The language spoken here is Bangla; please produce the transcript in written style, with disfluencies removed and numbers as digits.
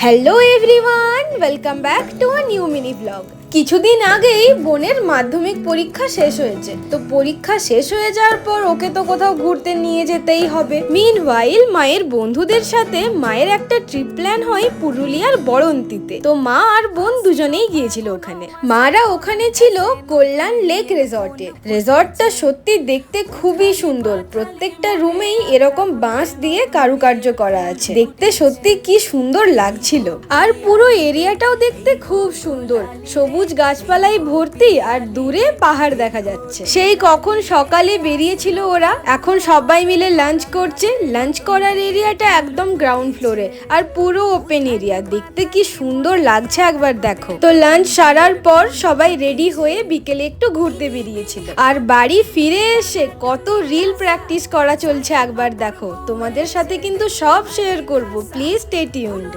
Hello everyone, welcome back to a new mini blog. কিছুদিন আগেই বোনের মাধ্যমিক পরীক্ষা শেষ হয়েছে, তো পরীক্ষা শেষ হয়ে যাওয়ার পর ওকে তো কোথাও ঘুরতে নিয়ে যেতেই হবে। মিনওয়াইল মায়ের বন্ধুদের সাথে মায়ের একটা ট্রিপ প্ল্যান হয় পুরুলিয়ার বড়ন্তিতে। তো মা আর বোন দুজনেই গিয়েছিল ওখানে। মারা ওখানে ছিল কল্যাণ লেক রিসর্টে। রিসর্টটা সত্যি দেখতে খুবই সুন্দর, প্রত্যেকটা রুমেই এরকম বাঁশ দিয়ে কারুকার্য করা আছে, দেখতে সত্যি কি সুন্দর লাগছিল। আর পুরো এরিয়াটাও দেখতে খুব সুন্দর, সবুজ গাছপালায় ভর্তি আর দূরে পাহাড় দেখা যাচ্ছে। সেই কখন সকালে বেরিয়েছিল ওরা, এখন সবাই মিলে লাঞ্চ করছে। লাঞ্চ করার এরিয়াটা একদম গ্রাউন্ড ফ্লোরে আর পুরো ওপেন এরিয়া, দেখতে কি সুন্দর লাগছে একবার দেখো। তো লাঞ্চ সারার পর সবাই রেডি হয়ে বিকেলে একটু ঘুরতে বেরিয়েছিল। আর বাড়ি ফিরে এসে কত রিল প্র্যাকটিস করা চলছে একবার দেখো। তোমাদের সাথে কিন্তু সব শেয়ার করব, প্লিজ স্টে টিউনড।